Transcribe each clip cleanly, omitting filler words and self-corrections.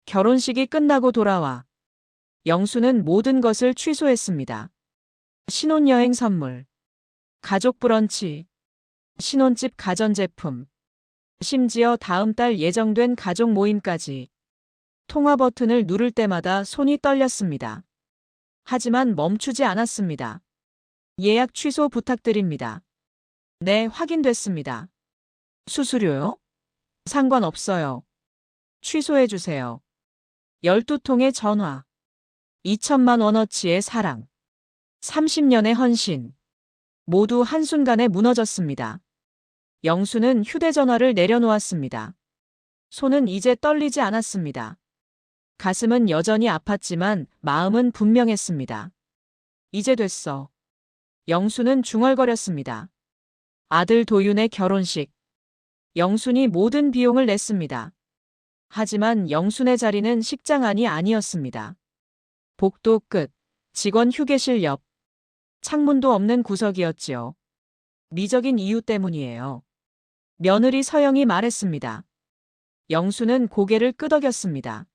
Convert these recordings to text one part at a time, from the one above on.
결혼식이 끝나고 돌아와 영수는 모든 것을 취소했습니다. 신혼여행 선물, 가족 브런치, 신혼집 가전제품, 심지어 다음 달 예정된 가족 모임까지. 통화 버튼을 누를 때마다 손이 떨렸습니다. 하지만 멈추지 않았습니다. 예약 취소 부탁드립니다. 네, 확인됐습니다. 수수료요? 상관없어요. 취소해주세요. 12통의 전화. 2천만 원어치의 사랑. 30년의 헌신. 모두 한순간에 무너졌습니다. 영수는 휴대전화를 내려놓았습니다. 손은 이제 떨리지 않았습니다. 가슴은 여전히 아팠지만 마음은 분명했습니다. 이제 됐어. 영수는 중얼거렸습니다. 아들 도윤의 결혼식. 영순이 모든 비용을 냈습니다. 하지만 영순의 자리는 식장 안이 아니었습니다. 복도 끝, 직원 휴게실 옆, 창문도 없는 구석이었지요. 미적인 이유 때문이에요. 며느리 서영이 말했습니다. 영수는 고개를 끄덕였습니다.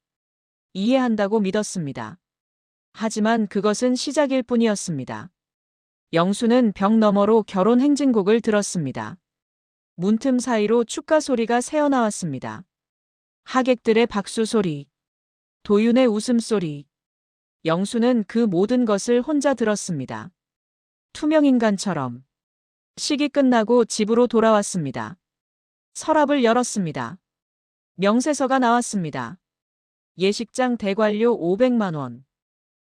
이해한다고 믿었습니다. 하지만 그것은 시작일 뿐이었습니다. 영수는 벽 너머로 결혼 행진곡을 들었습니다. 문틈 사이로 축가 소리가 새어나왔습니다. 하객들의 박수 소리, 도윤의 웃음소리. 영수는 그 모든 것을 혼자 들었습니다. 투명인간처럼. 식이 끝나고 집으로 돌아왔습니다. 서랍을 열었습니다. 명세서가 나왔습니다. 예식장 대관료 500만 원,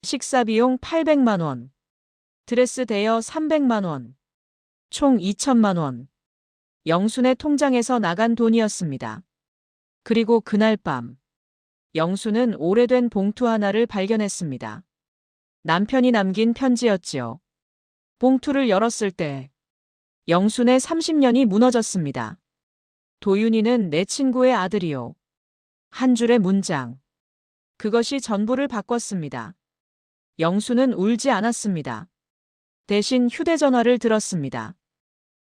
식사비용 800만 원, 드레스 대여 300만 원, 총 2천만 원. 영순의 통장에서 나간 돈이었습니다. 그리고 그날 밤, 영수는 오래된 봉투 하나를 발견했습니다. 남편이 남긴 편지였지요. 봉투를 열었을 때 영순의 30년이 무너졌습니다. 도윤이는 내 친구의 아들이요. 한 줄의 문장. 그것이 전부를 바꿨습니다. 영수는 울지 않았습니다. 대신 휴대전화를 들었습니다.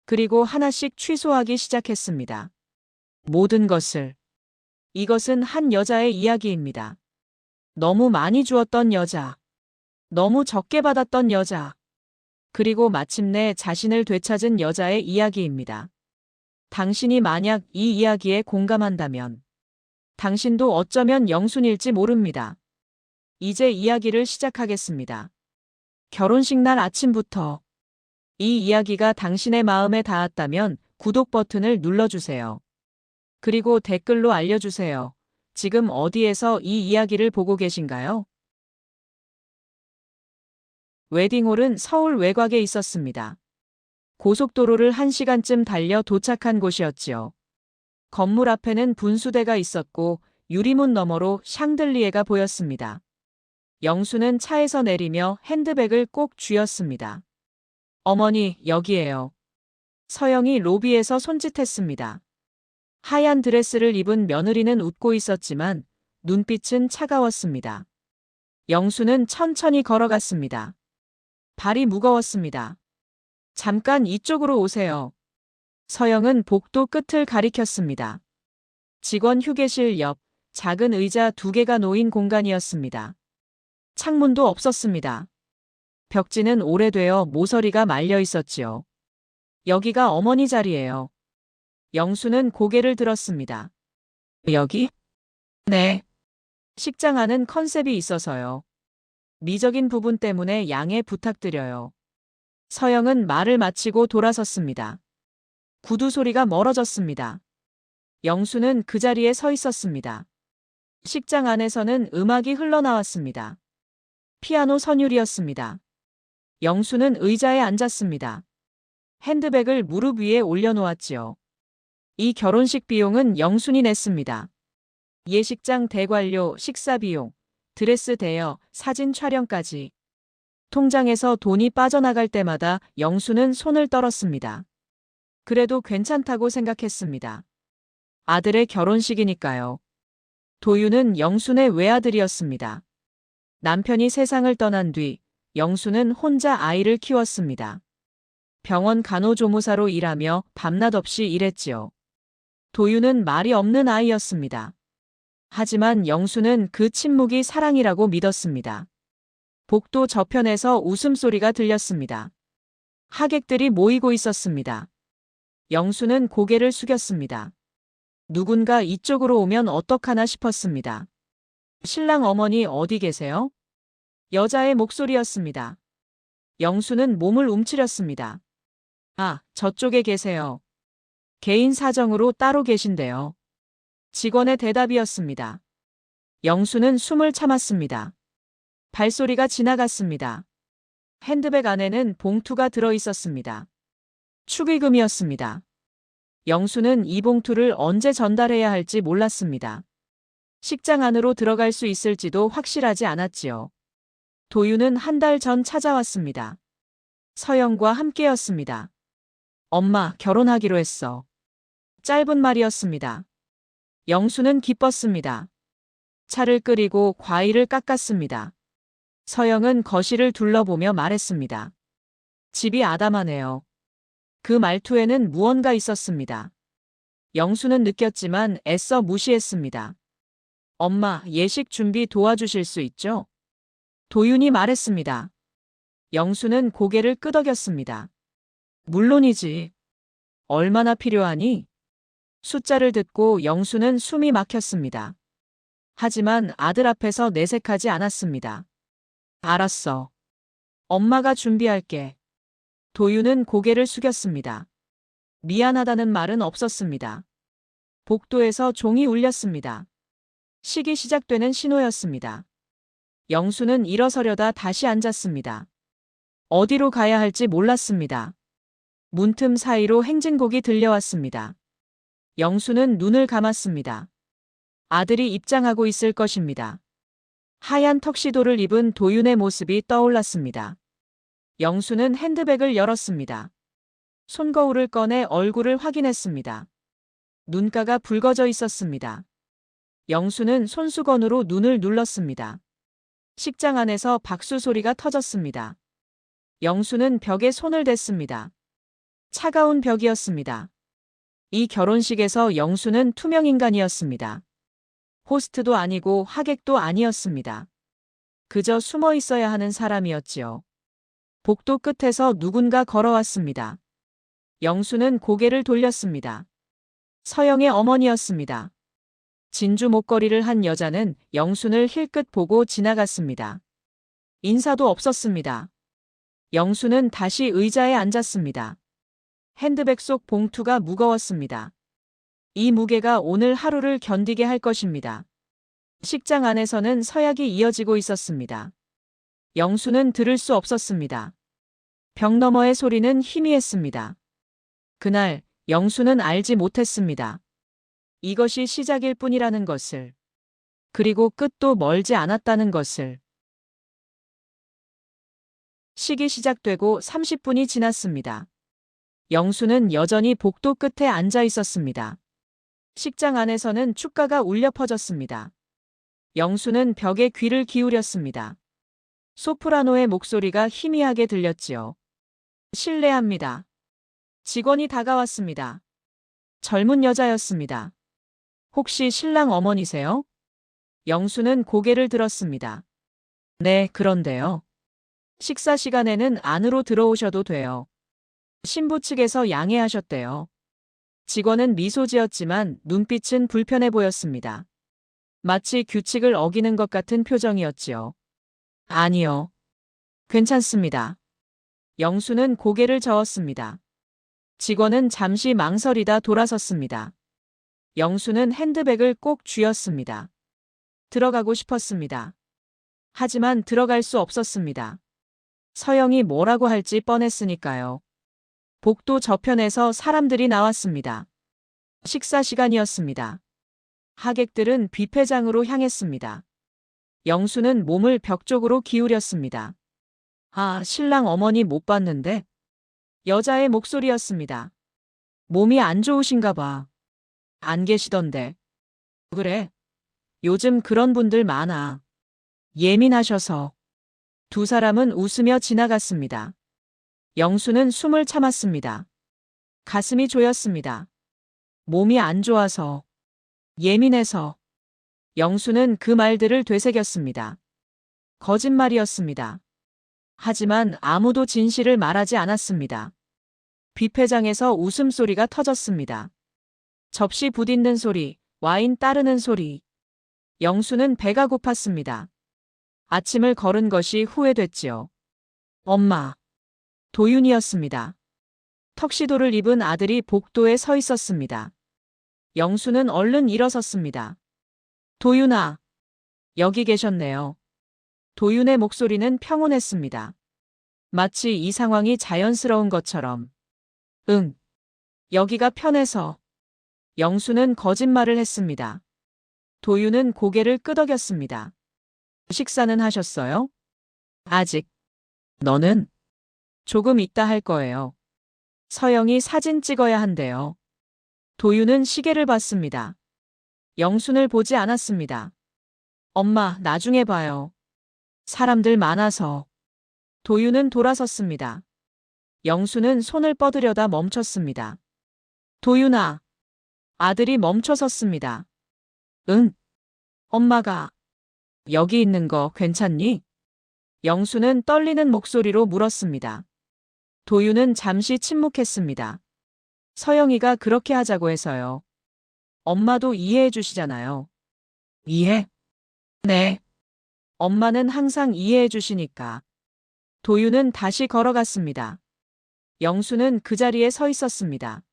그리고 하나씩 취소하기 시작했습니다. 모든 것을. 이것은 한 여자의 이야기입니다. 너무 많이 주었던 여자. 너무 적게 받았던 여자. 그리고 마침내 자신을 되찾은 여자의 이야기입니다. 당신이 만약 이 이야기에 공감한다면 당신도 어쩌면 영순일지 모릅니다. 이제 이야기를 시작하겠습니다. 결혼식 날 아침부터 이 이야기가 당신의 마음에 닿았다면 구독 버튼을 눌러주세요. 그리고 댓글로 알려주세요. 지금 어디에서 이 이야기를 보고 계신가요? 웨딩홀은 서울 외곽에 있었습니다. 고속도로를 1시간쯤 달려 도착한 곳이었지요. 건물 앞에는 분수대가 있었고 유리문 너머로 샹들리에가 보였습니다. 영수는 차에서 내리며 핸드백을 꼭 쥐었습니다. 어머니, 여기에요. 서영이 로비에서 손짓했습니다. 하얀 드레스를 입은 며느리는 웃고 있었지만 눈빛은 차가웠습니다. 영수는 천천히 걸어갔습니다. 발이 무거웠습니다. 잠깐 이쪽으로 오세요. 서영은 복도 끝을 가리켰습니다. 직원 휴게실 옆 작은 의자 2개가 놓인 공간이었습니다. 창문도 없었습니다. 벽지는 오래되어 모서리가 말려 있었지요. 여기가 어머니 자리예요. 영수는 고개를 들었습니다. 여기? 네. 식장 안은 컨셉이 있어서요. 미적인 부분 때문에 양해 부탁드려요. 서영은 말을 마치고 돌아섰습니다. 구두 소리가 멀어졌습니다. 영수는 그 자리에 서 있었습니다. 식장 안에서는 음악이 흘러나왔습니다. 피아노 선율이었습니다. 영수는 의자에 앉았습니다. 핸드백을 무릎 위에 올려놓았지요. 이 결혼식 비용은 영순이 냈습니다. 예식장 대관료, 식사비용, 드레스 대여, 사진 촬영까지. 통장에서 돈이 빠져나갈 때마다 영수는 손을 떨었습니다. 그래도 괜찮다고 생각했습니다. 아들의 결혼식이니까요. 도윤은 영순의 외아들이었습니다. 남편이 세상을 떠난 뒤 영수는 혼자 아이를 키웠습니다. 병원 간호조무사로 일하며 밤낮 없이 일했지요. 도윤은 말이 없는 아이였습니다. 하지만 영수는 그 침묵이 사랑이라고 믿었습니다. 복도 저편에서 웃음소리가 들렸습니다. 하객들이 모이고 있었습니다. 영수는 고개를 숙였습니다. 누군가 이쪽으로 오면 어떡하나 싶었습니다. 신랑 어머니 어디 계세요? 여자의 목소리였습니다. 영수는 몸을 움츠렸습니다. 아, 저쪽에 계세요. 개인 사정으로 따로 계신데요. 직원의 대답이었습니다. 영수는 숨을 참았습니다. 발소리가 지나갔습니다. 핸드백 안에는 봉투가 들어 있었습니다. 축의금이었습니다. 영수는 이 봉투를 언제 전달해야 할지 몰랐습니다. 식장 안으로 들어갈 수 있을지도 확실하지 않았지요. 도윤은 한 달 전 찾아왔습니다. 서영과 함께였습니다. 엄마, 결혼하기로 했어. 짧은 말이었습니다. 영수는 기뻤습니다. 차를 끓이고 과일을 깎았습니다. 서영은 거실을 둘러보며 말했습니다. 집이 아담하네요. 그 말투에는 무언가 있었습니다. 영수는 느꼈지만 애써 무시했습니다. 엄마, 예식 준비 도와주실 수 있죠? 도윤이 말했습니다. 영수는 고개를 끄덕였습니다. 물론이지. 얼마나 필요하니? 숫자를 듣고 영수는 숨이 막혔습니다. 하지만 아들 앞에서 내색하지 않았습니다. 알았어. 엄마가 준비할게. 도윤은 고개를 숙였습니다. 미안하다는 말은 없었습니다. 복도에서 종이 울렸습니다. 식이 시작되는 신호였습니다. 영수는 일어서려다 다시 앉았습니다. 어디로 가야 할지 몰랐습니다. 문틈 사이로 행진곡이 들려왔습니다. 영수는 눈을 감았습니다. 아들이 입장하고 있을 것입니다. 하얀 턱시도를 입은 도윤의 모습이 떠올랐습니다. 영수는 핸드백을 열었습니다. 손거울을 꺼내 얼굴을 확인했습니다. 눈가가 붉어져 있었습니다. 영수는 손수건으로 눈을 눌렀습니다. 식장 안에서 박수 소리가 터졌습니다. 영수는 벽에 손을 댔습니다. 차가운 벽이었습니다. 이 결혼식에서 영수는 투명인간이었습니다. 호스트도 아니고 하객도 아니었습니다. 그저 숨어 있어야 하는 사람이었지요. 복도 끝에서 누군가 걸어왔습니다. 영수는 고개를 돌렸습니다. 서영의 어머니였습니다. 진주 목걸이를 한 여자는 영순을 힐끗 보고 지나갔습니다. 인사도 없었습니다. 영수는 다시 의자에 앉았습니다. 핸드백 속 봉투가 무거웠습니다. 이 무게가 오늘 하루를 견디게 할 것입니다. 식장 안에서는 서약이 이어지고 있었습니다. 영수는 들을 수 없었습니다. 벽 너머의 소리는 희미했습니다. 그날 영수는 알지 못했습니다. 이것이 시작일 뿐이라는 것을. 그리고 끝도 멀지 않았다는 것을. 식이 시작되고 30분이 지났습니다. 영수는 여전히 복도 끝에 앉아 있었습니다. 식장 안에서는 축가가 울려 퍼졌습니다. 영수는 벽에 귀를 기울였습니다. 소프라노의 목소리가 희미하게 들렸지요. 실례합니다. 직원이 다가왔습니다. 젊은 여자였습니다. 혹시 신랑 어머니세요? 영수는 고개를 들었습니다. 네, 그런데요. 식사 시간에는 안으로 들어오셔도 돼요. 신부 측에서 양해하셨대요. 직원은 미소 지었지만 눈빛은 불편해 보였습니다. 마치 규칙을 어기는 것 같은 표정이었지요. 아니요. 괜찮습니다. 영수는 고개를 저었습니다. 직원은 잠시 망설이다 돌아섰습니다. 영수는 핸드백을 꼭 쥐었습니다. 들어가고 싶었습니다. 하지만 들어갈 수 없었습니다. 서영이 뭐라고 할지 뻔했으니까요. 복도 저편에서 사람들이 나왔습니다. 식사 시간이었습니다. 하객들은 뷔페장으로 향했습니다. 영수는 몸을 벽 쪽으로 기울였습니다. 아, 신랑 어머니 못 봤는데? 여자의 목소리였습니다. 몸이 안 좋으신가 봐. 안 계시던데. 그래. 요즘 그런 분들 많아. 예민하셔서. 두 사람은 웃으며 지나갔습니다. 영수는 숨을 참았습니다. 가슴이 조였습니다. 몸이 안 좋아서. 예민해서. 영수는 그 말들을 되새겼습니다. 거짓말이었습니다. 하지만 아무도 진실을 말하지 않았습니다. 뷔페장에서 웃음소리가 터졌습니다. 접시 부딪는 소리, 와인 따르는 소리. 영수는 배가 고팠습니다. 아침을 걸은 것이 후회됐지요. 엄마. 도윤이었습니다. 턱시도를 입은 아들이 복도에 서 있었습니다. 영수는 얼른 일어섰습니다. 도윤아. 여기 계셨네요. 도윤의 목소리는 평온했습니다. 마치 이 상황이 자연스러운 것처럼. 응. 여기가 편해서. 영수는 거짓말을 했습니다. 도윤은 고개를 끄덕였습니다. 식사는 하셨어요? 아직. 너는? 조금 이따 할 거예요. 서영이 사진 찍어야 한대요. 도윤은 시계를 봤습니다. 영순을 보지 않았습니다. 엄마, 나중에 봐요. 사람들 많아서. 도윤은 돌아섰습니다. 영수는 손을 뻗으려다 멈췄습니다. 도윤아. 아들이 멈춰섰습니다. 응. 엄마가. 여기 있는 거 괜찮니? 영수는 떨리는 목소리로 물었습니다. 도윤은 잠시 침묵했습니다. 서영이가 그렇게 하자고 해서요. 엄마도 이해해 주시잖아요. 이해? 네. 엄마는 항상 이해해 주시니까. 도윤은 다시 걸어갔습니다. 영수는 그 자리에 서 있었습니다.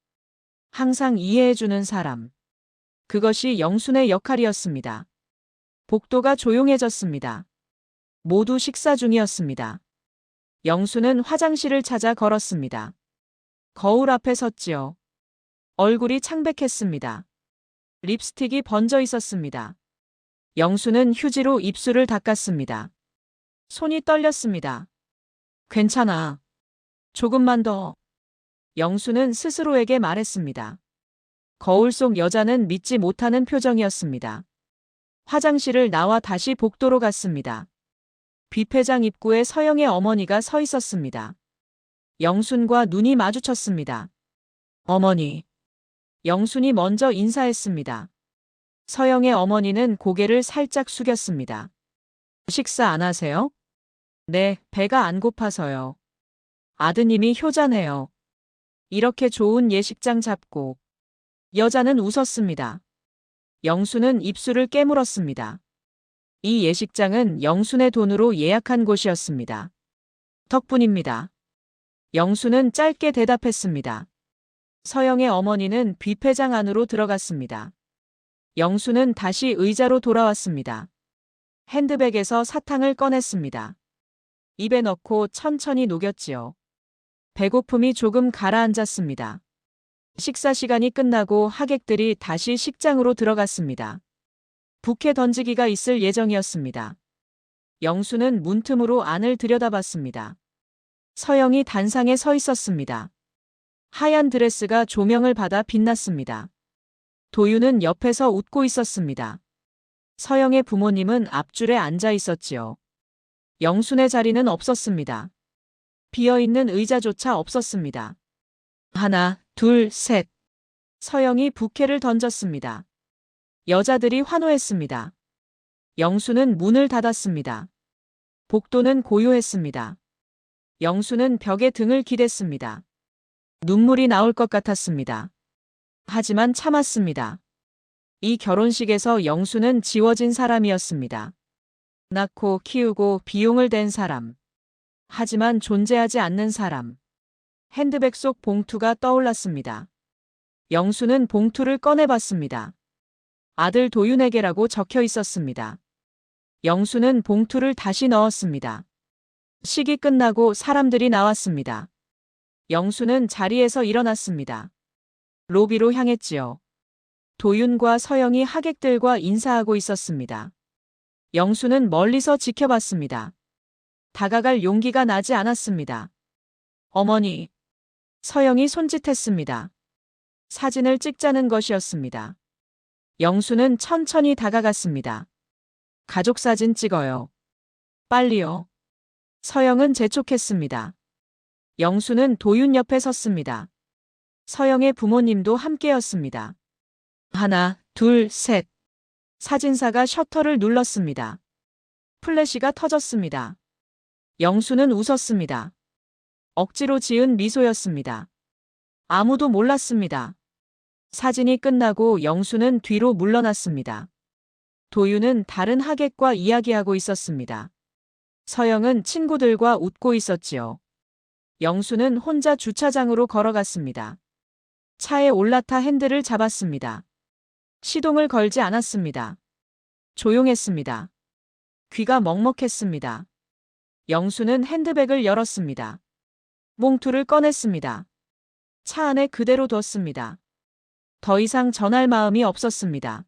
항상 이해해 주는 사람. 그것이 영순의 역할이었습니다. 복도가 조용해졌습니다. 모두 식사 중이었습니다. 영수는 화장실을 찾아 걸었습니다. 거울 앞에 섰지요. 얼굴이 창백했습니다. 립스틱이 번져 있었습니다. 영수는 휴지로 입술을 닦았습니다. 손이 떨렸습니다. 괜찮아. 조금만 더. 영수는 스스로에게 말했습니다. 거울 속 여자는 믿지 못하는 표정이었습니다. 화장실을 나와 다시 복도로 갔습니다. 뷔페장 입구에 서영의 어머니가 서 있었습니다. 영순과 눈이 마주쳤습니다. 어머니. 영순이 먼저 인사했습니다. 서영의 어머니는 고개를 살짝 숙였습니다. 식사 안 하세요? 네, 배가 안 고파서요. 아드님이 효자네요. 이렇게 좋은 예식장 잡고. 여자는 웃었습니다. 영순은 입술을 깨물었습니다. 이 예식장은 영순의 돈으로 예약한 곳이었습니다. 덕분입니다. 영순은 짧게 대답했습니다. 서영의 어머니는 뷔페장 안으로 들어갔습니다. 영순은 다시 의자로 돌아왔습니다. 핸드백에서 사탕을 꺼냈습니다. 입에 넣고 천천히 녹였지요. 배고픔이 조금 가라앉았습니다. 식사 시간이 끝나고 하객들이 다시 식장으로 들어갔습니다. 부케 던지기가 있을 예정이었습니다. 영수는 문틈으로 안을 들여다봤습니다. 서영이 단상에 서 있었습니다. 하얀 드레스가 조명을 받아 빛났습니다. 도윤은 옆에서 웃고 있었습니다. 서영의 부모님은 앞줄에 앉아 있었지요. 영순의 자리는 없었습니다. 비어있는 의자조차 없었습니다. 하나, 둘, 셋. 서영이 부케를 던졌습니다. 여자들이 환호했습니다. 영수는 문을 닫았습니다. 복도는 고요했습니다. 영수는 벽에 등을 기댔습니다. 눈물이 나올 것 같았습니다. 하지만 참았습니다. 이 결혼식에서 영수는 지워진 사람이었습니다. 낳고 키우고 비용을 댄 사람. 하지만 존재하지 않는 사람. 핸드백 속 봉투가 떠올랐습니다. 영수는 봉투를 꺼내봤습니다. 아들 도윤에게라고 적혀 있었습니다. 영수는 봉투를 다시 넣었습니다. 식이 끝나고 사람들이 나왔습니다. 영수는 자리에서 일어났습니다. 로비로 향했지요. 도윤과 서영이 하객들과 인사하고 있었습니다. 영수는 멀리서 지켜봤습니다. 다가갈 용기가 나지 않았습니다. 어머니. 서영이 손짓했습니다. 사진을 찍자는 것이었습니다. 영수는 천천히 다가갔습니다. 가족 사진 찍어요. 빨리요. 서영은 재촉했습니다. 영수는 도윤 옆에 섰습니다. 서영의 부모님도 함께였습니다. 하나, 둘, 셋. 사진사가 셔터를 눌렀습니다. 플래시가 터졌습니다. 영수는 웃었습니다. 억지로 지은 미소였습니다. 아무도 몰랐습니다. 사진이 끝나고 영수는 뒤로 물러났습니다. 도윤은 다른 하객과 이야기하고 있었습니다. 서영은 친구들과 웃고 있었지요. 영수는 혼자 주차장으로 걸어갔습니다. 차에 올라타 핸들을 잡았습니다. 시동을 걸지 않았습니다. 조용했습니다. 귀가 먹먹했습니다. 영수는 핸드백을 열었습니다. 몽투를 꺼냈습니다. 차 안에 그대로 뒀습니다. 더 이상 전할 마음이 없었습니다.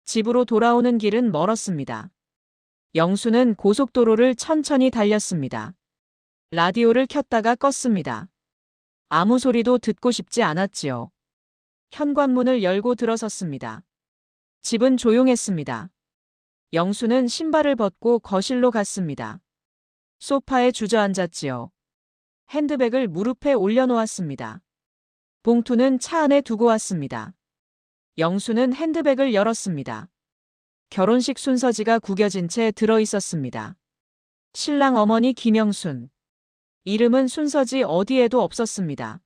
집으로 돌아오는 길은 멀었습니다. 영수는 고속도로를 천천히 달렸습니다. 라디오를 켰다가 껐습니다. 아무 소리도 듣고 싶지 않았지요. 현관문을 열고 들어섰습니다. 집은 조용했습니다. 영수는 신발을 벗고 거실로 갔습니다. 소파에 주저앉았지요. 핸드백을 무릎에 올려놓았습니다. 봉투는 차 안에 두고 왔습니다. 영수는 핸드백을 열었습니다. 결혼식 순서지가 구겨진 채 들어있었습니다. 신랑 어머니 김영순. 이름은 순서지 어디에도 없었습니다.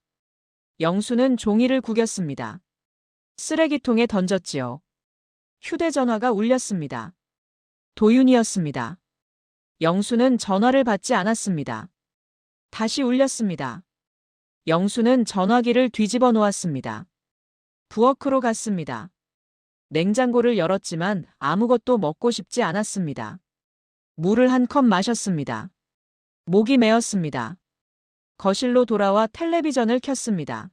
영수는 종이를 구겼습니다. 쓰레기통에 던졌지요. 휴대전화가 울렸습니다. 도윤이었습니다. 영수는 전화를 받지 않았습니다. 다시 울렸습니다. 영수는 전화기를 뒤집어 놓았습니다. 부엌으로 갔습니다. 냉장고를 열었지만 아무것도 먹고 싶지 않았습니다. 물을 한 컵 마셨습니다. 목이 메었습니다. 거실로 돌아와 텔레비전을 켰습니다.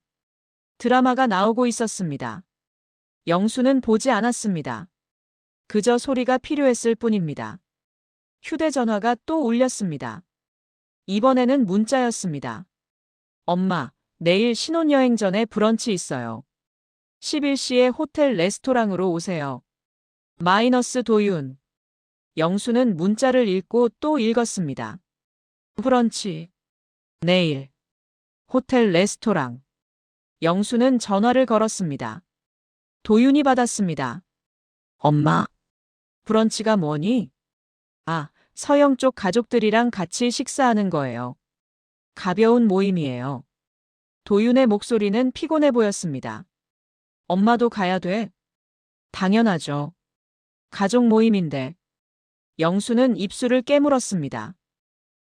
드라마가 나오고 있었습니다. 영수는 보지 않았습니다. 그저 소리가 필요했을 뿐입니다. 휴대전화가 또 울렸습니다. 이번에는 문자였습니다. 엄마, 내일 신혼여행 전에 브런치 있어요. 11시에 호텔 레스토랑으로 오세요. 마이너스 도윤. 영수는 문자를 읽고 또 읽었습니다. 브런치. 내일. 호텔 레스토랑. 영수는 전화를 걸었습니다. 도윤이 받았습니다. 엄마. 브런치가 뭐니? 아, 서영 쪽 가족들이랑 같이 식사하는 거예요. 가벼운 모임이에요. 도윤의 목소리는 피곤해 보였습니다. 엄마도 가야 돼? 당연하죠. 가족 모임인데. 영수는 입술을 깨물었습니다.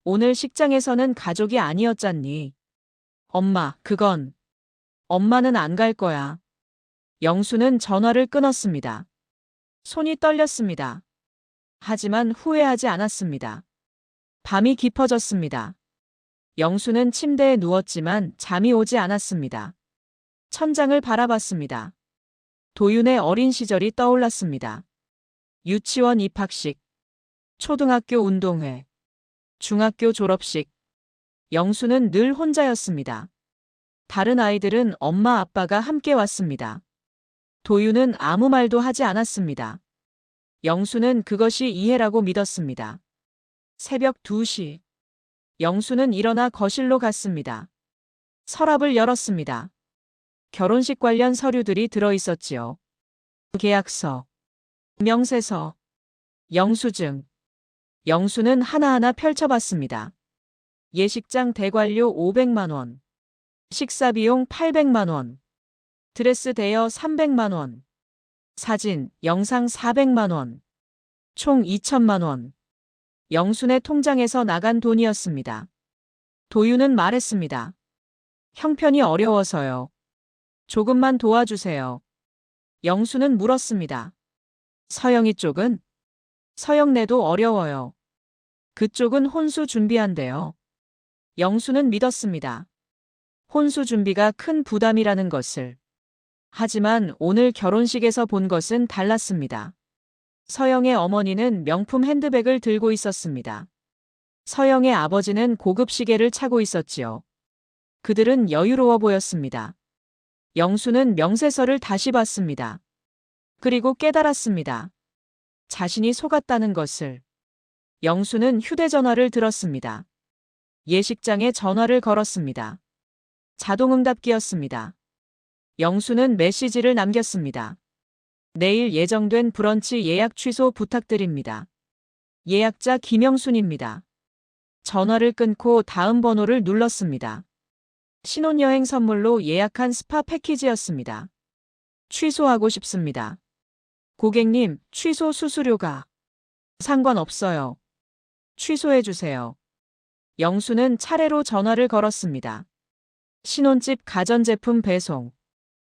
오늘 식장에서는 가족이 아니었잖니. 엄마, 그건. 엄마는 안 갈 거야. 영수는 전화를 끊었습니다. 손이 떨렸습니다. 하지만 후회하지 않았습니다. 밤이 깊어졌습니다. 영수는 침대에 누웠지만 잠이 오지 않았습니다. 천장을 바라봤습니다. 도윤의 어린 시절이 떠올랐습니다. 유치원 입학식, 초등학교 운동회, 중학교 졸업식. 영수는 늘 혼자였습니다. 다른 아이들은 엄마 아빠가 함께 왔습니다. 도윤은 아무 말도 하지 않았습니다. 영수는 그것이 이해라고 믿었습니다. 새벽 2시. 영수는 일어나 거실로 갔습니다. 서랍을 열었습니다. 결혼식 관련 서류들이 들어있었지요. 계약서, 명세서, 영수증. 영수는 하나하나 펼쳐봤습니다. 예식장 대관료 500만 원, 식사비용 800만 원, 드레스 대여 300만 원, 사진, 영상 400만 원, 총 2천만 원. 영순의 통장에서 나간 돈이었습니다. 도윤은 말했습니다. 형편이 어려워서요. 조금만 도와주세요. 영수는 물었습니다. 서영이 쪽은? 서영네도 어려워요. 그쪽은 혼수 준비한대요. 영수는 믿었습니다. 혼수 준비가 큰 부담이라는 것을. 하지만 오늘 결혼식에서 본 것은 달랐습니다. 서영의 어머니는 명품 핸드백을 들고 있었습니다. 서영의 아버지는 고급 시계를 차고 있었지요. 그들은 여유로워 보였습니다. 영수는 명세서를 다시 봤습니다. 그리고 깨달았습니다. 자신이 속았다는 것을. 영수는 휴대전화를 들었습니다. 예식장에 전화를 걸었습니다. 자동응답기였습니다. 영수는 메시지를 남겼습니다. 내일 예정된 브런치 예약 취소 부탁드립니다. 예약자 김영순입니다. 전화를 끊고 다음 번호를 눌렀습니다. 신혼여행 선물로 예약한 스파 패키지였습니다. 취소하고 싶습니다. 고객님, 취소 수수료가 상관없어요. 취소해주세요. 영수는 차례로 전화를 걸었습니다. 신혼집 가전제품 배송,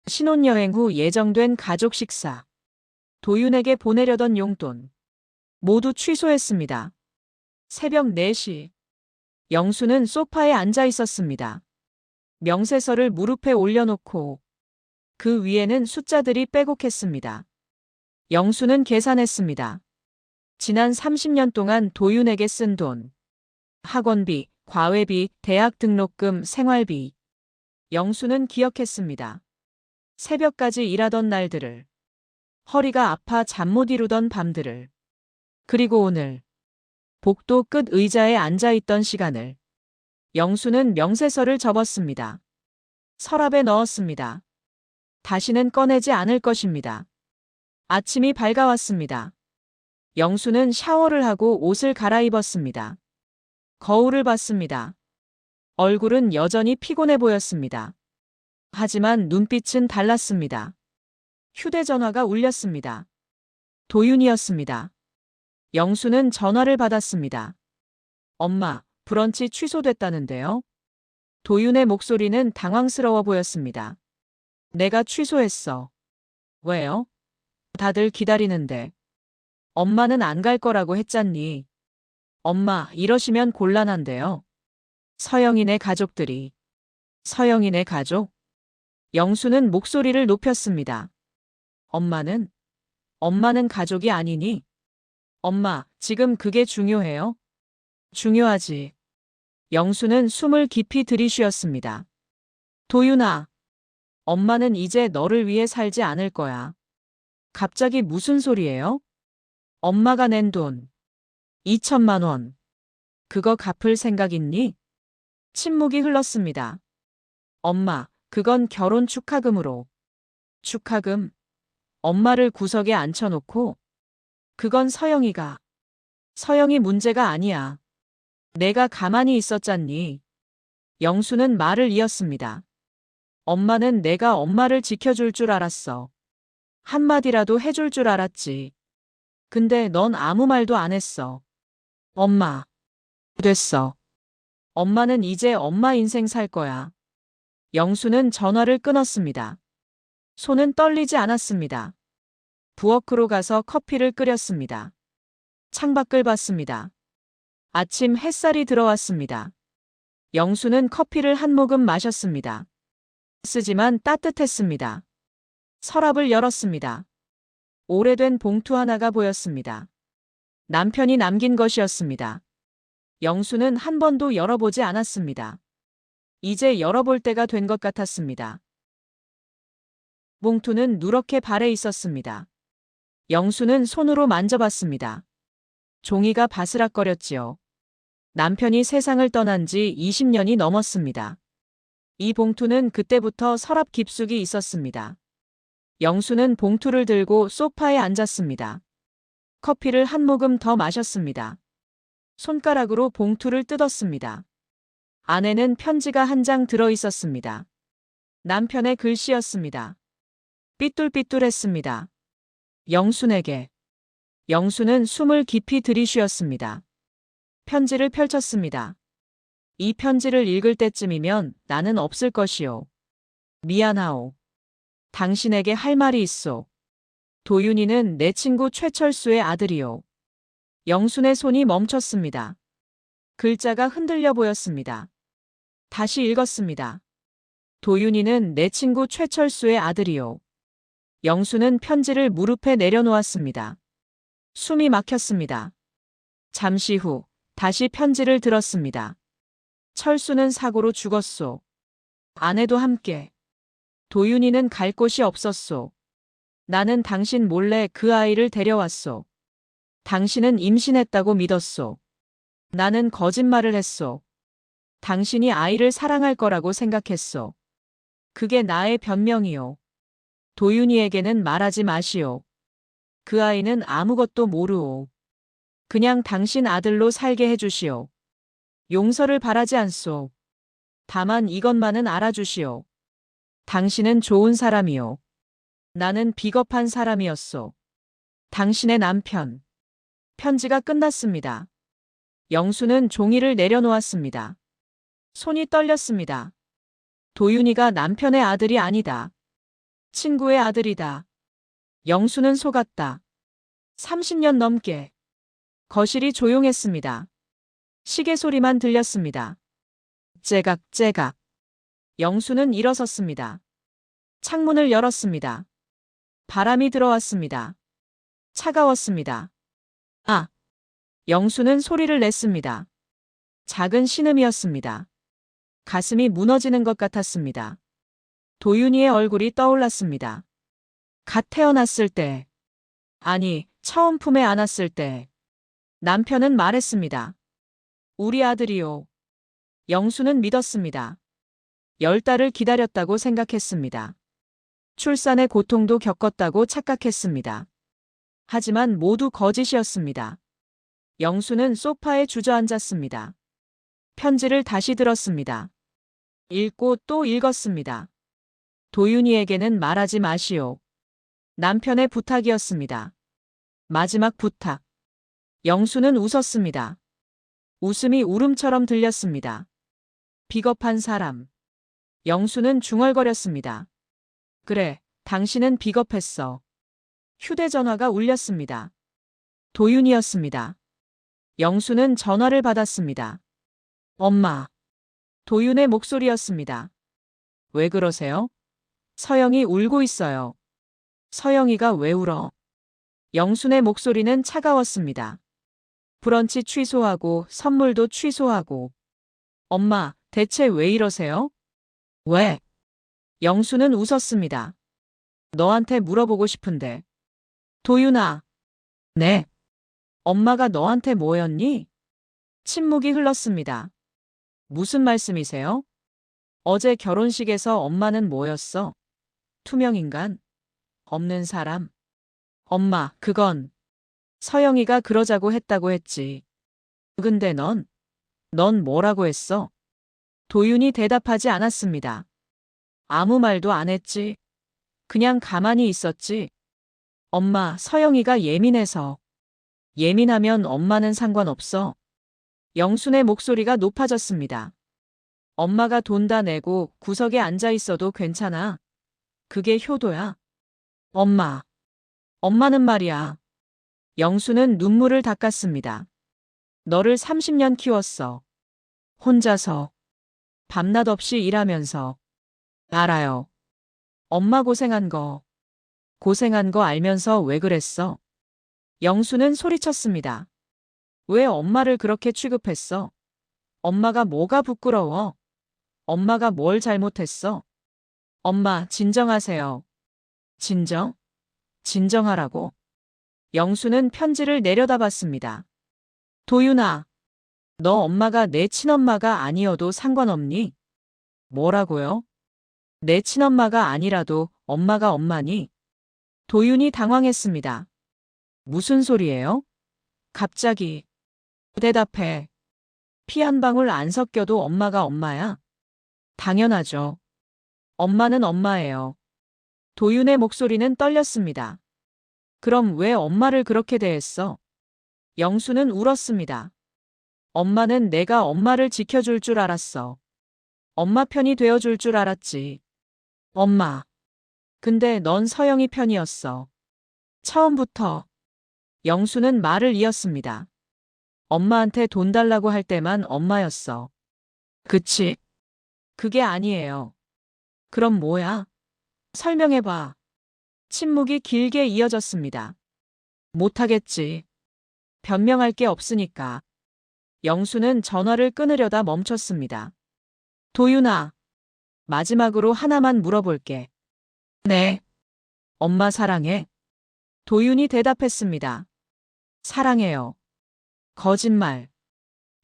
신혼여행 후 예정된 가족 식사, 도윤에게 보내려던 용돈, 모두 취소했습니다. 새벽 4시, 영수는 소파에 앉아 있었습니다. 명세서를 무릎에 올려놓고 그 위에는 숫자들이 빼곡했습니다. 영수는 계산했습니다. 지난 30년 동안 도윤에게 쓴 돈, 학원비, 과외비, 대학 등록금, 생활비. 영수는 기억했습니다. 새벽까지 일하던 날들을, 허리가 아파 잠 못 이루던 밤들을, 그리고 오늘 복도 끝 의자에 앉아있던 시간을. 영수는 명세서를 접었습니다. 서랍에 넣었습니다. 다시는 꺼내지 않을 것입니다. 아침이 밝아왔습니다. 영수는 샤워를 하고 옷을 갈아입었습니다. 거울을 봤습니다. 얼굴은 여전히 피곤해 보였습니다. 하지만 눈빛은 달랐습니다. 휴대전화가 울렸습니다. 도윤이었습니다. 영수는 전화를 받았습니다. 엄마, 브런치 취소됐다는데요? 도윤의 목소리는 당황스러워 보였습니다. 내가 취소했어. 왜요? 다들 기다리는데. 엄마는 안 갈 거라고 했잖니. 엄마, 이러시면 곤란한데요. 서영이네 가족들이. 서영이네 가족? 영수는 목소리를 높였습니다. 엄마는 가족이 아니니? 엄마, 지금 그게 중요해요? 중요하지. 영수는 숨을 깊이 들이쉬었습니다. 도윤아, 엄마는 이제 너를 위해 살지 않을 거야. 갑자기 무슨 소리예요? 엄마가 낸 돈 2천만 원. 그거 갚을 생각 있니? 침묵이 흘렀습니다. 엄마, 그건 결혼 축하금으로. 축하금? 엄마를 구석에 앉혀놓고. 그건 서영이 문제가 아니야. 내가 가만히 있었잖니. 영수는 말을 이었습니다. 엄마는 내가 엄마를 지켜줄 줄 알았어. 한마디라도 해줄 줄 알았지. 근데 넌 아무 말도 안 했어. 엄마. 됐어. 엄마는 이제 엄마 인생 살 거야. 영수는 전화를 끊었습니다. 손은 떨리지 않았습니다. 부엌으로 가서 커피를 끓였습니다. 창밖을 봤습니다. 아침 햇살이 들어왔습니다. 영수는 커피를 한 모금 마셨습니다. 쓰지만 따뜻했습니다. 서랍을 열었습니다. 오래된 봉투 하나가 보였습니다. 남편이 남긴 것이었습니다. 영수는 한 번도 열어보지 않았습니다. 이제 열어볼 때가 된 것 같았습니다. 봉투는 누렇게 발에 있었습니다. 영수는 손으로 만져봤습니다. 종이가 바스락거렸지요. 남편이 세상을 떠난 지 20년이 넘었습니다. 이 봉투는 그때부터 서랍 깊숙이 있었습니다. 영수는 봉투를 들고 소파에 앉았습니다. 커피를 한 모금 더 마셨습니다. 손가락으로 봉투를 뜯었습니다. 안에는 편지가 한 장 들어 있었습니다. 남편의 글씨였습니다. 삐뚤삐뚤했습니다. 영순에게. 영수는 숨을 깊이 들이쉬었습니다. 편지를 펼쳤습니다. 이 편지를 읽을 때쯤이면 나는 없을 것이오. 미안하오. 당신에게 할 말이 있소. 도윤이는 내 친구 최철수의 아들이오. 영순의 손이 멈췄습니다. 글자가 흔들려 보였습니다. 다시 읽었습니다. 도윤이는 내 친구 최철수의 아들이오. 영수는 편지를 무릎에 내려놓았습니다. 숨이 막혔습니다. 잠시 후 다시 편지를 들었습니다. 철수는 사고로 죽었소. 아내도 함께. 도윤이는 갈 곳이 없었소. 나는 당신 몰래 그 아이를 데려왔소. 당신은 임신했다고 믿었소. 나는 거짓말을 했소. 당신이 아이를 사랑할 거라고 생각했소. 그게 나의 변명이오. 도윤이에게는 말하지 마시오. 그 아이는 아무것도 모르오. 그냥 당신 아들로 살게 해주시오. 용서를 바라지 않소. 다만 이것만은 알아주시오. 당신은 좋은 사람이오. 나는 비겁한 사람이었소. 당신의 남편. 편지가 끝났습니다. 영수는 종이를 내려놓았습니다. 손이 떨렸습니다. 도윤이가 남편의 아들이 아니다. 친구의 아들이다. 영수는 속았다. 30년 넘게. 거실이 조용했습니다. 시계 소리만 들렸습니다. 째각째각. 영수는 일어섰습니다. 창문을 열었습니다. 바람이 들어왔습니다. 차가웠습니다. 아! 영수는 소리를 냈습니다. 작은 신음이었습니다. 가슴이 무너지는 것 같았습니다. 도윤이의 얼굴이 떠올랐습니다. 갓 태어났을 때, 아니, 처음 품에 안았을 때, 남편은 말했습니다. 우리 아들이요. 영수는 믿었습니다. 10달을 기다렸다고 생각했습니다. 출산의 고통도 겪었다고 착각했습니다. 하지만 모두 거짓이었습니다. 영수는 소파에 주저앉았습니다. 편지를 다시 들었습니다. 읽고 또 읽었습니다. 도윤이에게는 말하지 마시오. 남편의 부탁이었습니다. 마지막 부탁. 영수는 웃었습니다. 웃음이 울음처럼 들렸습니다. 비겁한 사람. 영수는 중얼거렸습니다. 그래, 당신은 비겁했어. 휴대전화가 울렸습니다. 도윤이었습니다. 영수는 전화를 받았습니다. 엄마. 도윤의 목소리였습니다. 왜 그러세요? 서영이 울고 있어요. 서영이가 왜 울어? 영순의 목소리는 차가웠습니다. 브런치 취소하고 선물도 취소하고. 엄마, 대체 왜 이러세요? 왜? 영수는 웃었습니다. 너한테 물어보고 싶은데. 도윤아. 네. 엄마가 너한테 뭐였니? 침묵이 흘렀습니다. 무슨 말씀이세요? 어제 결혼식에서 엄마는 뭐였어? 투명인간? 없는 사람? 엄마, 그건 서영이가 그러자고 했다고 했지. 근데 넌 뭐라고 했어? 도윤이 대답하지 않았습니다. 아무 말도 안 했지. 그냥 가만히 있었지. 엄마, 서영이가 예민해서. 예민하면 엄마는 상관없어. 영순의 목소리가 높아졌습니다. 엄마가 돈 다 내고 구석에 앉아 있어도 괜찮아. 그게 효도야. 엄마. 엄마는 말이야. 영수는 눈물을 닦았습니다. 너를 30년 키웠어. 혼자서. 밤낮 없이 일하면서. 알아요. 엄마 고생한 거 알면서 왜 그랬어? 영수는 소리쳤습니다. 왜 엄마를 그렇게 취급했어? 엄마가 뭐가 부끄러워? 엄마가 뭘 잘못했어? 엄마, 진정하세요. 진정하라고. 영수는 편지를 내려다봤습니다. 도윤아, 너 엄마가 내 친엄마가 아니어도 상관없니? 뭐라고요? 내 친엄마가 아니라도 엄마가 엄마니? 도윤이 당황했습니다. 무슨 소리예요? 갑자기. 대답해. 피 한 방울 안 섞여도 엄마가 엄마야? 당연하죠. 엄마는 엄마예요. 도윤의 목소리는 떨렸습니다. 그럼 왜 엄마를 그렇게 대했어? 영수는 울었습니다. 엄마는 내가 엄마를 지켜줄 줄 알았어. 엄마 편이 되어줄 줄 알았지. 엄마. 근데 넌 서영이 편이었어. 처음부터. 영수는 말을 이었습니다. 엄마한테 돈 달라고 할 때만 엄마였어. 그치? 그게 아니에요. 그럼 뭐야? 설명해봐. 침묵이 길게 이어졌습니다. 못하겠지. 변명할 게 없으니까. 영수는 전화를 끊으려다 멈췄습니다. 도윤아. 마지막으로 하나만 물어볼게. 네. 엄마 사랑해? 도윤이 대답했습니다. 사랑해요. 거짓말.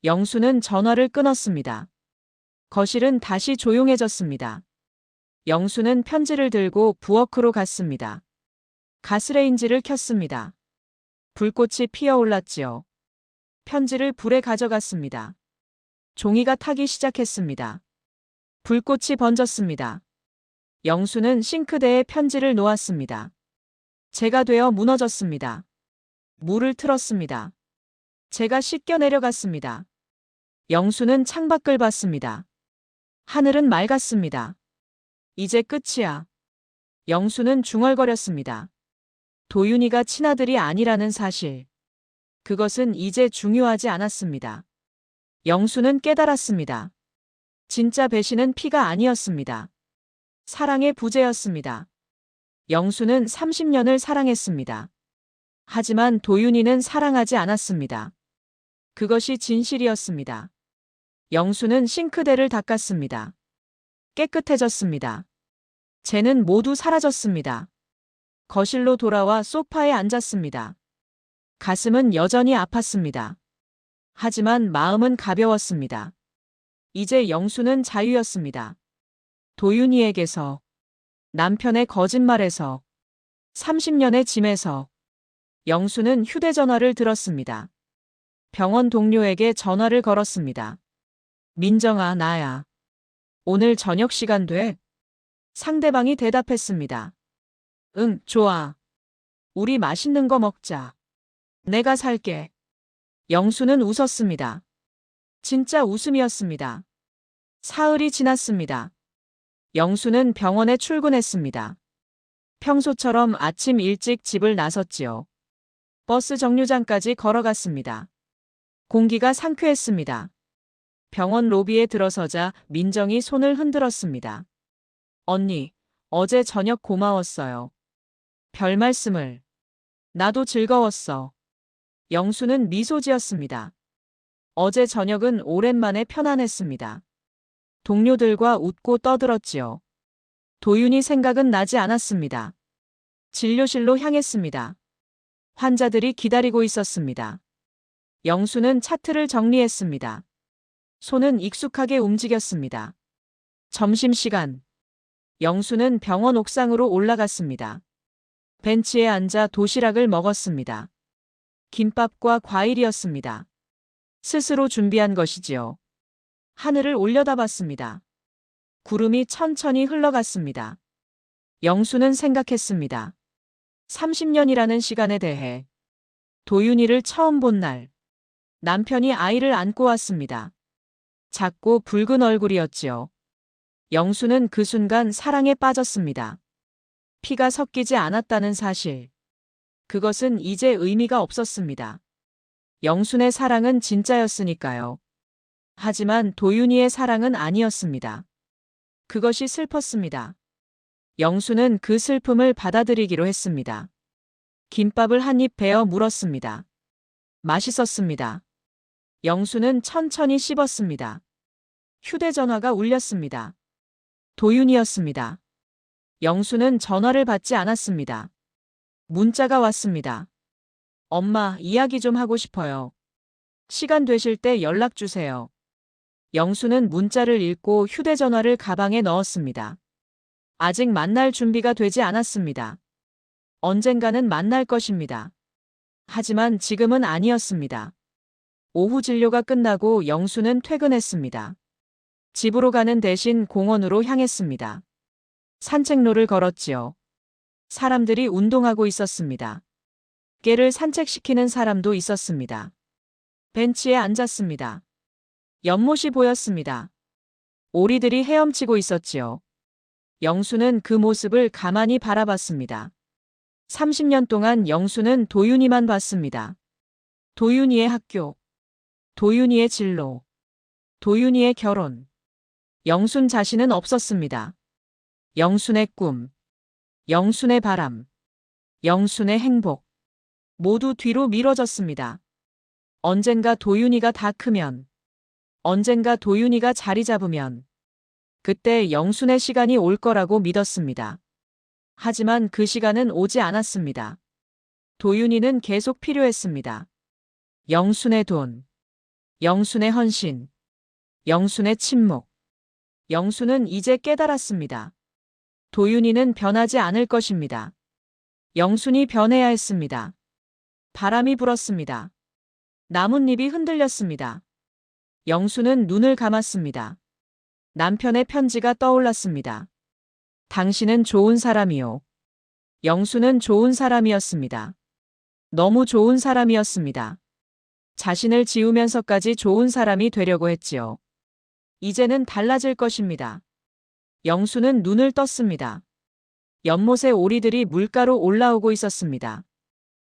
영수는 전화를 끊었습니다. 거실은 다시 조용해졌습니다. 영수는 편지를 들고 부엌으로 갔습니다. 가스레인지를 켰습니다. 불꽃이 피어올랐지요. 편지를 불에 가져갔습니다. 종이가 타기 시작했습니다. 불꽃이 번졌습니다. 영수는 싱크대에 편지를 놓았습니다. 재가 되어 무너졌습니다. 물을 틀었습니다. 재가 씻겨 내려갔습니다. 영수는 창밖을 봤습니다. 하늘은 맑았습니다. 이제 끝이야. 영수는 중얼거렸습니다. 도윤이가 친아들이 아니라는 사실. 그것은 이제 중요하지 않았습니다. 영수는 깨달았습니다. 진짜 배신은 피가 아니었습니다. 사랑의 부재였습니다. 영수는 30년을 사랑했습니다. 하지만 도윤이는 사랑하지 않았습니다. 그것이 진실이었습니다. 영수는 싱크대를 닦았습니다. 깨끗해졌습니다. 재는 모두 사라졌습니다. 거실로 돌아와 소파에 앉았습니다. 가슴은 여전히 아팠습니다. 하지만 마음은 가벼웠습니다. 이제 영수는 자유였습니다. 도윤이에게서, 남편의 거짓말에서, 30년의 짐에서. 영수는 휴대전화를 들었습니다. 병원 동료에게 전화를 걸었습니다. 민정아, 나야. 오늘 저녁 시간 돼? 상대방이 대답했습니다. 응, 좋아. 우리 맛있는 거 먹자. 내가 살게. 영수는 웃었습니다. 진짜 웃음이었습니다. 사흘이 지났습니다. 영수는 병원에 출근했습니다. 평소처럼 아침 일찍 집을 나섰지요. 버스 정류장까지 걸어갔습니다. 공기가 상쾌했습니다. 병원 로비에 들어서자 민정이 손을 흔들었습니다. 언니, 어제 저녁 고마웠어요. 별 말씀을. 나도 즐거웠어. 영수는 미소 지었습니다. 어제 저녁은 오랜만에 편안했습니다. 동료들과 웃고 떠들었지요. 도윤이 생각은 나지 않았습니다. 진료실로 향했습니다. 환자들이 기다리고 있었습니다. 영수는 차트를 정리했습니다. 손은 익숙하게 움직였습니다. 점심시간. 영수는 병원 옥상으로 올라갔습니다. 벤치에 앉아 도시락을 먹었습니다. 김밥과 과일이었습니다. 스스로 준비한 것이지요. 하늘을 올려다봤습니다. 구름이 천천히 흘러갔습니다. 영수는 생각했습니다. 30년이라는 시간에 대해. 도윤이를 처음 본 날. 남편이 아이를 안고 왔습니다. 작고 붉은 얼굴이었지요. 영수는 그 순간 사랑에 빠졌습니다. 피가 섞이지 않았다는 사실. 그것은 이제 의미가 없었습니다. 영순의 사랑은 진짜였으니까요. 하지만 도윤이의 사랑은 아니었습니다. 그것이 슬펐습니다. 영수는 그 슬픔을 받아들이기로 했습니다. 김밥을 한 입 베어 물었습니다. 맛있었습니다. 영수는 천천히 씹었습니다. 휴대전화가 울렸습니다. 도윤이었습니다. 영수는 전화를 받지 않았습니다. 문자가 왔습니다. 엄마, 이야기 좀 하고 싶어요. 시간 되실 때 연락 주세요. 영수는 문자를 읽고 휴대전화를 가방에 넣었습니다. 아직 만날 준비가 되지 않았습니다. 언젠가는 만날 것입니다. 하지만 지금은 아니었습니다. 오후 진료가 끝나고 영수는 퇴근했습니다. 집으로 가는 대신 공원으로 향했습니다. 산책로를 걸었지요. 사람들이 운동하고 있었습니다. 개를 산책시키는 사람도 있었습니다. 벤치에 앉았습니다. 연못이 보였습니다. 오리들이 헤엄치고 있었지요. 영수는 그 모습을 가만히 바라봤습니다. 30년 동안 영수는 도윤이만 봤습니다. 도윤이의 학교, 도윤이의 진로, 도윤이의 결혼. 영순 자신은 없었습니다. 영순의 꿈, 영순의 바람, 영순의 행복. 모두 뒤로 미뤄졌습니다. 언젠가 도윤이가 다 크면, 언젠가 도윤이가 자리 잡으면, 그때 영순의 시간이 올 거라고 믿었습니다. 하지만 그 시간은 오지 않았습니다. 도윤이는 계속 필요했습니다. 영순의 돈, 영순의 헌신, 영순의 침묵. 영수는 이제 깨달았습니다. 도윤이는 변하지 않을 것입니다. 영순이 변해야 했습니다. 바람이 불었습니다. 나뭇잎이 흔들렸습니다. 영순은 눈을 감았습니다. 남편의 편지가 떠올랐습니다. 당신은 좋은 사람이요. 영순은 좋은 사람이었습니다. 너무 좋은 사람이었습니다. 자신을 지우면서까지 좋은 사람이 되려고 했지요. 이제는 달라질 것입니다. 영순은 눈을 떴습니다. 연못에 오리들이 물가로 올라오고 있었습니다.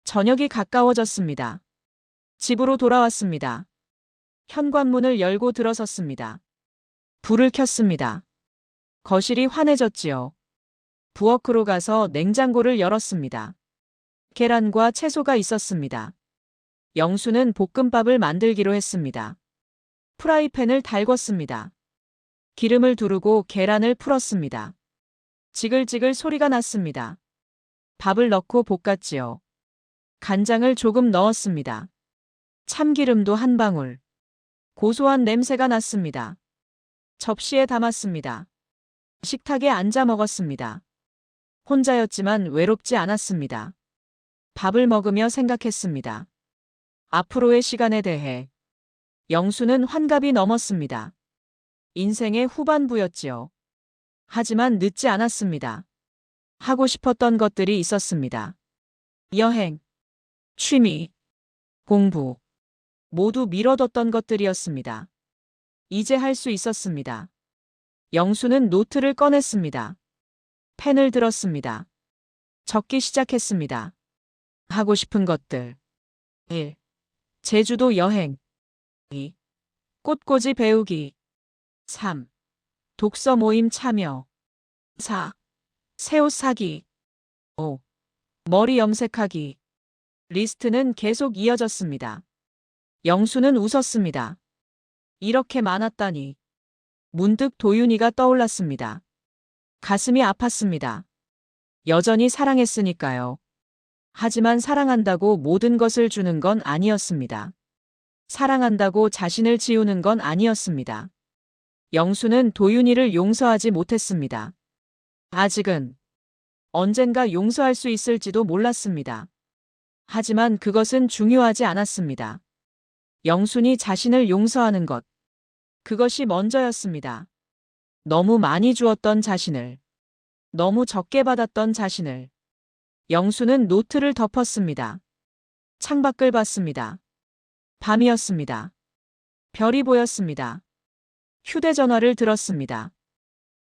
저녁이 가까워졌습니다. 집으로 돌아왔습니다. 현관문을 열고 들어섰습니다. 불을 켰습니다. 거실이 환해졌지요. 부엌으로 가서 냉장고를 열었습니다. 계란과 채소가 있었습니다. 영수는 볶음밥을 만들기로 했습니다. 프라이팬을 달궜습니다. 기름을 두르고 계란을 풀었습니다. 지글지글 소리가 났습니다. 밥을 넣고 볶았지요. 간장을 조금 넣었습니다. 참기름도 한 방울. 고소한 냄새가 났습니다. 접시에 담았습니다. 식탁에 앉아 먹었습니다. 혼자였지만 외롭지 않았습니다. 밥을 먹으며 생각했습니다. 앞으로의 시간에 대해. 영수는 환갑이 넘었습니다. 인생의 후반부였지요. 하지만 늦지 않았습니다. 하고 싶었던 것들이 있었습니다. 여행, 취미, 공부. 모두 미뤄뒀던 것들이었습니다. 이제 할 수 있었습니다. 영수는 노트를 꺼냈습니다. 펜을 들었습니다. 적기 시작했습니다. 하고 싶은 것들. 1. 제주도 여행. 2. 꽃꽂이 배우기. 3. 독서 모임 참여. 4. 새 옷 사기. 5. 머리 염색하기. 리스트는 계속 이어졌습니다. 영수는 웃었습니다. 이렇게 많았다니. 문득 도윤이가 떠올랐습니다. 가슴이 아팠습니다. 여전히 사랑했으니까요. 하지만 사랑한다고 모든 것을 주는 건 아니었습니다. 사랑한다고 자신을 지우는 건 아니었습니다. 영수는 도윤이를 용서하지 못했습니다. 아직은. 언젠가 용서할 수 있을지도 몰랐습니다. 하지만 그것은 중요하지 않았습니다. 영순이 자신을 용서하는 것. 그것이 먼저였습니다. 너무 많이 주었던 자신을. 너무 적게 받았던 자신을. 영수는 노트를 덮었습니다. 창밖을 봤습니다. 밤이었습니다. 별이 보였습니다. 휴대전화를 들었습니다.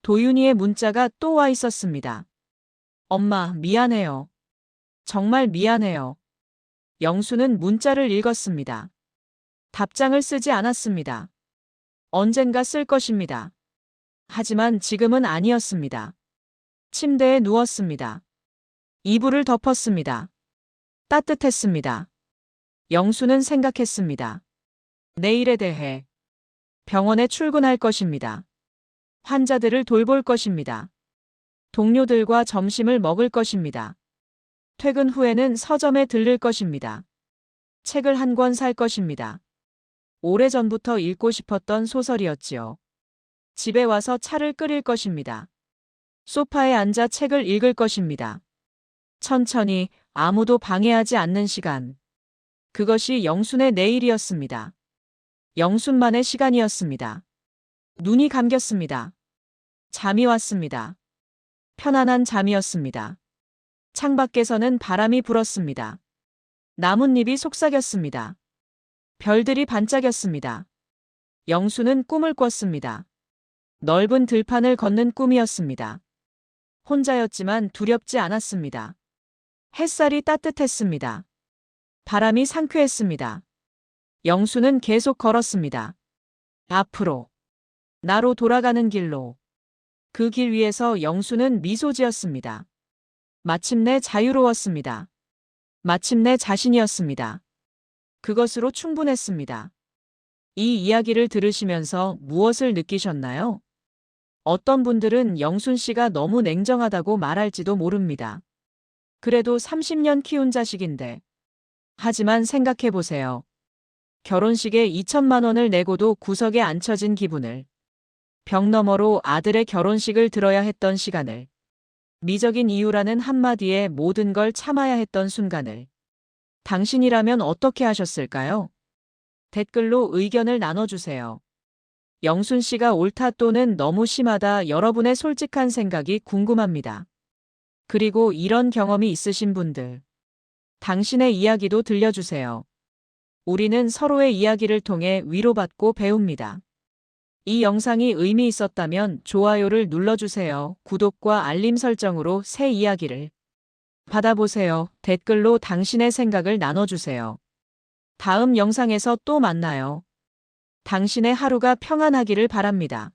도윤이의 문자가 또 와 있었습니다. 엄마, 미안해요. 정말 미안해요. 영수는 문자를 읽었습니다. 답장을 쓰지 않았습니다. 언젠가 쓸 것입니다. 하지만 지금은 아니었습니다. 침대에 누웠습니다. 이불을 덮었습니다. 따뜻했습니다. 영수는 생각했습니다. 내일에 대해. 병원에 출근할 것입니다. 환자들을 돌볼 것입니다. 동료들과 점심을 먹을 것입니다. 퇴근 후에는 서점에 들를 것입니다. 책을 한 권 살 것입니다. 오래전부터 읽고 싶었던 소설이었지요. 집에 와서 차를 끓일 것입니다. 소파에 앉아 책을 읽을 것입니다. 천천히 아무도 방해하지 않는 시간. 그것이 영순의 내일이었습니다. 영순만의 시간이었습니다. 눈이 감겼습니다. 잠이 왔습니다. 편안한 잠이었습니다. 창밖에서는 바람이 불었습니다. 나뭇잎이 속삭였습니다. 별들이 반짝였습니다. 영수는 꿈을 꿨습니다. 넓은 들판을 걷는 꿈이었습니다. 혼자였지만 두렵지 않았습니다. 햇살이 따뜻했습니다. 바람이 상쾌했습니다. 영수는 계속 걸었습니다. 앞으로. 나로 돌아가는 길로. 그 길 위에서 영수는 미소 지었습니다. 마침내 자유로웠습니다. 마침내 자신이었습니다. 그것으로 충분했습니다. 이 이야기를 들으시면서 무엇을 느끼셨나요? 어떤 분들은 영순 씨가 너무 냉정하다고 말할지도 모릅니다. 그래도 30년 키운 자식인데. 하지만 생각해보세요. 결혼식에 2천만 원을 내고도 구석에 앉혀진 기분을. 벽 너머로 아들의 결혼식을 들어야 했던 시간을. 미적인 이유라는 한마디에 모든 걸 참아야 했던 순간을 당신이라면 어떻게 하셨을까요? 댓글로 의견을 나눠주세요. 영순 씨가 옳다 또는 너무 심하다 여러분의 솔직한 생각이 궁금합니다. 그리고 이런 경험이 있으신 분들, 당신의 이야기도 들려주세요. 우리는 서로의 이야기를 통해 위로받고 배웁니다. 이 영상이 의미 있었다면 좋아요를 눌러주세요. 구독과 알림 설정으로 새 이야기를 받아보세요. 댓글로 당신의 생각을 나눠주세요. 다음 영상에서 또 만나요. 당신의 하루가 평안하기를 바랍니다.